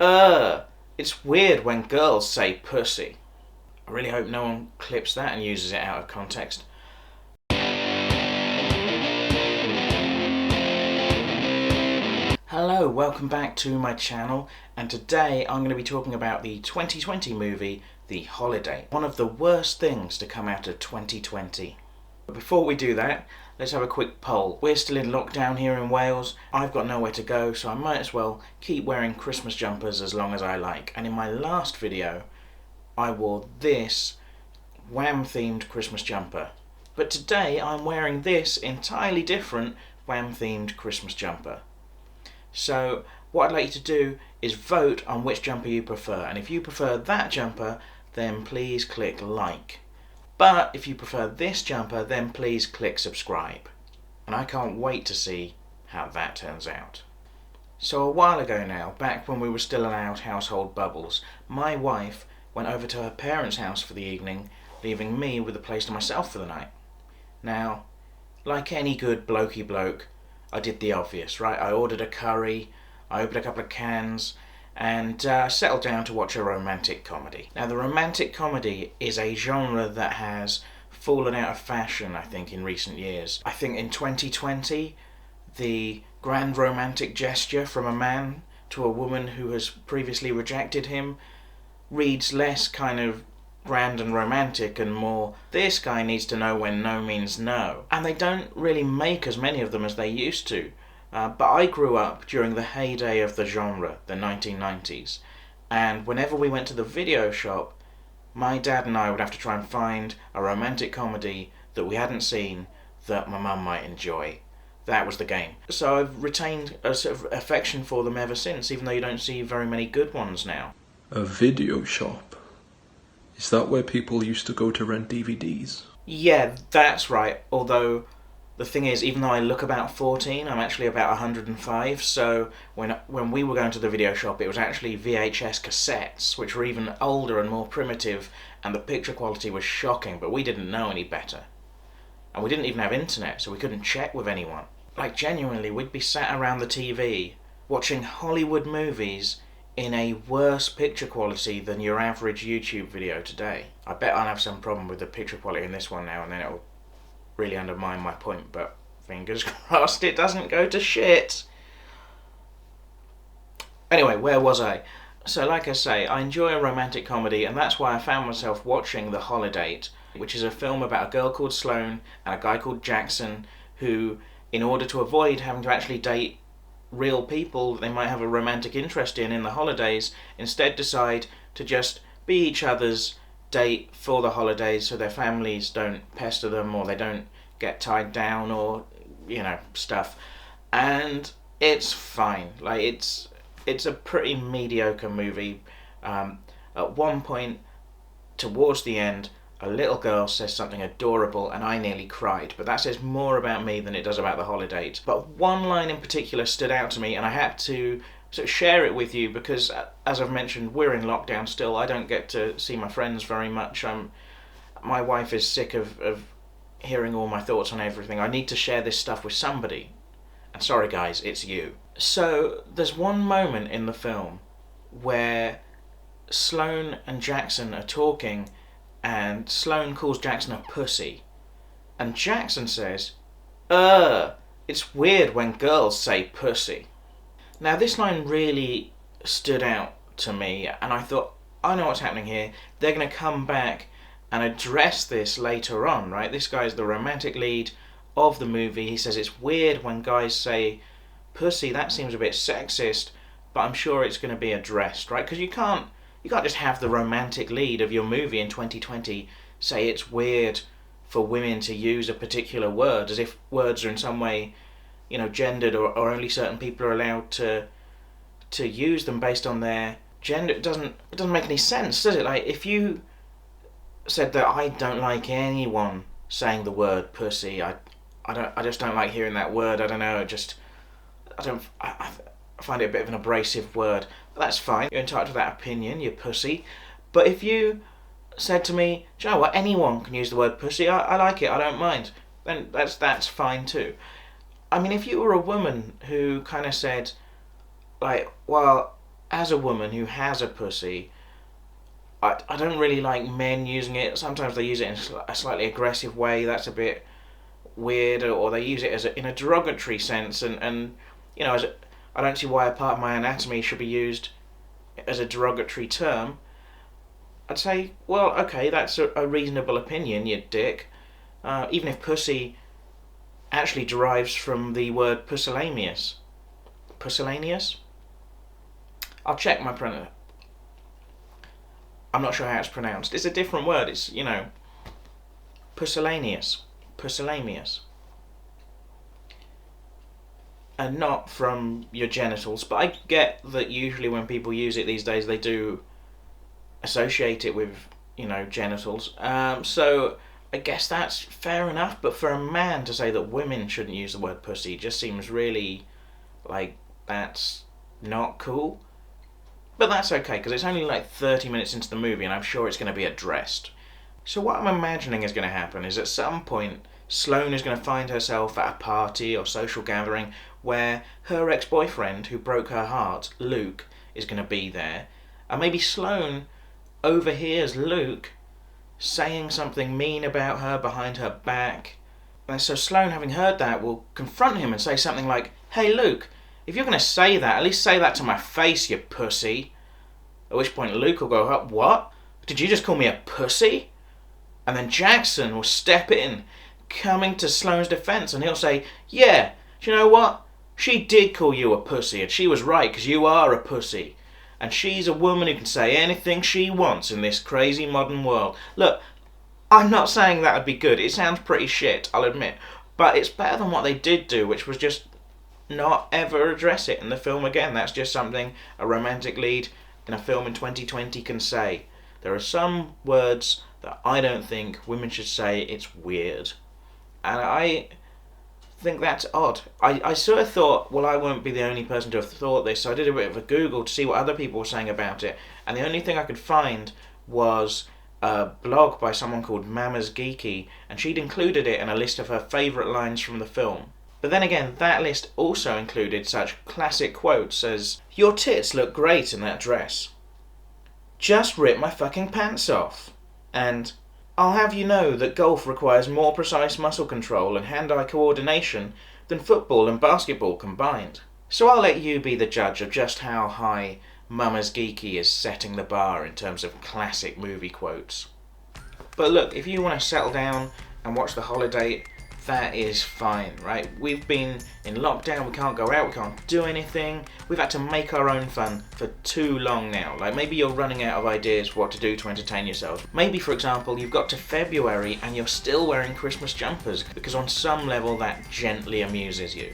It's weird when girls say pussy. I really hope no one clips that and uses it out of context. Hello, welcome back to my channel, and today I'm going to be talking about the 2020 movie, The Holidate. One of the worst things to come out of 2020. But before we do that, let's have a quick poll. We're still in lockdown here in Wales. I've got nowhere to go, so I might as well keep wearing Christmas jumpers as long as I like. And in my last video, I wore this Wham themed Christmas jumper. But today I'm wearing this entirely different Wham themed Christmas jumper. So what I'd like you to do is vote on which jumper you prefer. And if you prefer that jumper, then please click like. But if you prefer this jumper, then please click subscribe. And I can't wait to see how that turns out. So a while ago now, back when we were still allowed household bubbles, my wife went over to her parents' house for the evening, leaving me with the place to myself for the night. Now, like any good blokey bloke, I did the obvious, right? I ordered a curry, I opened a couple of cans, and settled down to watch a romantic comedy. Now, the romantic comedy is a genre that has fallen out of fashion, I think, in recent years. I think in 2020, the grand romantic gesture from a man to a woman who has previously rejected him reads less kind of grand and romantic and more, this guy needs to know when no means no. And they don't really make as many of them as they used to. But I grew up during the heyday of the genre, the 1990s, and whenever we went to the video shop, my dad and I would have to try and find a romantic comedy that we hadn't seen that my mum might enjoy. That was the game. So I've retained a sort of affection for them ever since, even though you don't see very many good ones now. A video shop? Is that where people used to go to rent DVDs? Yeah, that's right, although the thing is, even though I look about 14, I'm actually about 105, so when we were going to the video shop, it was actually VHS cassettes, which were even older and more primitive, and the picture quality was shocking, but we didn't know any better. And we didn't even have internet, so we couldn't check with anyone. Like, genuinely, we'd be sat around the TV, watching Hollywood movies in a worse picture quality than your average YouTube video today. I bet I'll have some problem with the picture quality in this one now, and then it'll really undermine my point, but fingers crossed it doesn't go to shit. Anyway, where was I? So like I say, I enjoy a romantic comedy, and that's why I found myself watching The Holidate, which is a film about a girl called Sloane and a guy called Jackson who, in order to avoid having to actually date real people they might have a romantic interest in the holidays, instead decide to just be each other's date for the holidays so their families don't pester them or they don't get tied down or, stuff. And it's fine. Like, it's a pretty mediocre movie. At one point, towards the end, a little girl says something adorable and I nearly cried, but that says more about me than it does about The Holidate. But one line in particular stood out to me, and I had to sort of share it with you because, as I've mentioned, we're in lockdown still. I don't get to see my friends very much. My wife is sick of hearing all my thoughts on everything. I need to share this stuff with somebody. And sorry guys, it's you. So there's one moment in the film where Sloane and Jackson are talking, and Sloane calls Jackson a pussy. And Jackson says, it's weird when girls say pussy. Now this line really stood out to me, and I thought, I know what's happening here. They're going to come back and address this later on, right? This guy's the romantic lead of the movie. He says it's weird when guys say pussy. That seems a bit sexist, but I'm sure it's going to be addressed, right? Because you can't just have the romantic lead of your movie in 2020 say it's weird for women to use a particular word, as if words are in some way, gendered, or only certain people are allowed to use them based on their gender. It doesn't make any sense, does it? Like, if you said that I don't like anyone saying the word pussy, I just don't like hearing that word. I don't know, I find it a bit of an abrasive word. But that's fine. You're entitled to that opinion, you pussy. But if you said to me, do you know what, anyone can use the word pussy, I like it, I don't mind, then that's fine too. I mean, if you were a woman who kind of said, like, well, as a woman who has a pussy, I don't really like men using it. Sometimes they use it in a slightly aggressive way. That's a bit weird, or they use it in a derogatory sense, and you know, I don't see why a part of my anatomy should be used as a derogatory term. I'd say, well, okay, that's a reasonable opinion, you dick. Even if pussy actually derives from the word pusillanimous. Pusillanimous? I'll check my pronunciation. I'm not sure how it's pronounced. It's a different word. It's, you know, pusillanimous. Pusillanimous. And not from your genitals. But I get that usually when people use it these days, they do associate it with, you know, genitals. So I guess that's fair enough. But for a man to say that women shouldn't use the word pussy just seems really like that's not cool. But that's okay, because it's only like 30 minutes into the movie and I'm sure it's going to be addressed. So what I'm imagining is going to happen is at some point Sloane is going to find herself at a party or social gathering where her ex-boyfriend who broke her heart, Luke, is going to be there. And maybe Sloane overhears Luke saying something mean about her behind her back. And so Sloane, having heard that, will confront him and say something like, "Hey Luke, if you're going to say that, at least say that to my face, you pussy." At which point Luke will go, "What? Did you just call me a pussy?" And then Jackson will step in, coming to Sloane's defence, and he'll say, "Yeah, do you know what? She did call you a pussy, and she was right, because you are a pussy. And she's a woman who can say anything she wants in this crazy modern world." Look, I'm not saying that would be good. It sounds pretty shit, I'll admit. But it's better than what they did do, which was just not ever address it in the film again. That's just something a romantic lead in a film in 2020 can say. There are some words that I don't think women should say. It's weird. And I think that's odd. I sort of thought, well, I won't be the only person to have thought this, so I did a bit of a Google to see what other people were saying about it, and the only thing I could find was a blog by someone called Mama's Geeky, and she'd included it in a list of her favourite lines from the film. But then again, that list also included such classic quotes as, "Your tits look great in that dress," "Just rip my fucking pants off," and "I'll have you know that golf requires more precise muscle control and hand-eye coordination than football and basketball combined." So I'll let you be the judge of just how high Mama's Geeky is setting the bar in terms of classic movie quotes. But look, if you want to settle down and watch The Holidate, that is fine, right? We've been in lockdown, we can't go out, we can't do anything. We've had to make our own fun for too long now. Like, maybe you're running out of ideas for what to do to entertain yourselves. Maybe, for example, you've got to February and you're still wearing Christmas jumpers because on some level that gently amuses you.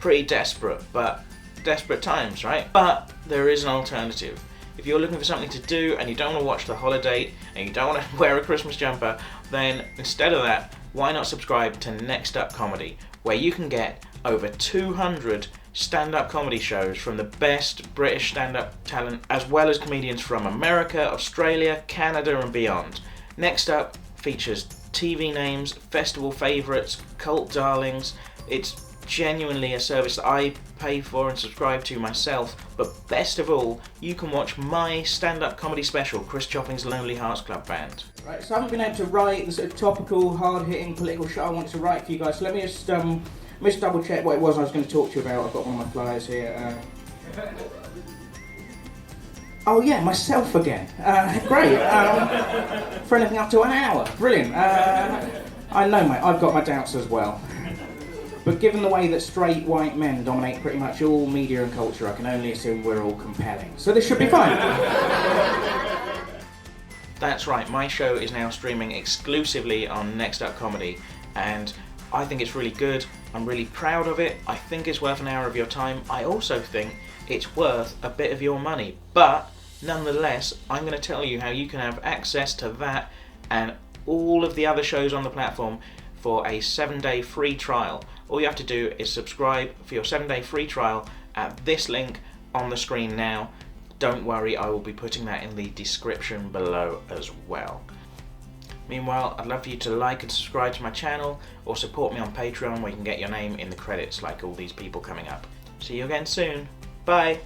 Pretty desperate, but desperate times, right? But there is an alternative. If you're looking for something to do and you don't want to watch The Holidate and you don't want to wear a Christmas jumper, then instead of that, why not subscribe to Next Up Comedy, where you can get over 200 stand-up comedy shows from the best British stand-up talent, as well as comedians from America, Australia, Canada and beyond. Next Up features TV names, festival favourites, cult darlings. It's genuinely a service that I pay for and subscribe to myself, but best of all, you can watch my stand-up comedy special, Chris Chopping's Lonely Hearts Club Band. Right, so I haven't been able to write the sort of topical, hard-hitting political shit I wanted to write for you guys, so let me just double check what it was I was going to talk to you about. I've got one of my flyers here. Oh yeah, myself again. Great. For anything up to an hour. Brilliant. I know, mate, I've got my doubts as well. But given the way that straight white men dominate pretty much all media and culture, I can only assume we're all compelling. So this should be fine. That's right, my show is now streaming exclusively on Next Up Comedy, and I think it's really good. I'm really proud of it. I think it's worth an hour of your time. I also think it's worth a bit of your money. But nonetheless, I'm going to tell you how you can have access to that and all of the other shows on the platform for a 7-day free trial. All you have to do is subscribe for your 7-day free trial at this link on the screen now. Don't worry, I will be putting that in the description below as well. Meanwhile, I'd love for you to like and subscribe to my channel or support me on Patreon where you can get your name in the credits like all these people coming up. See you again soon. Bye!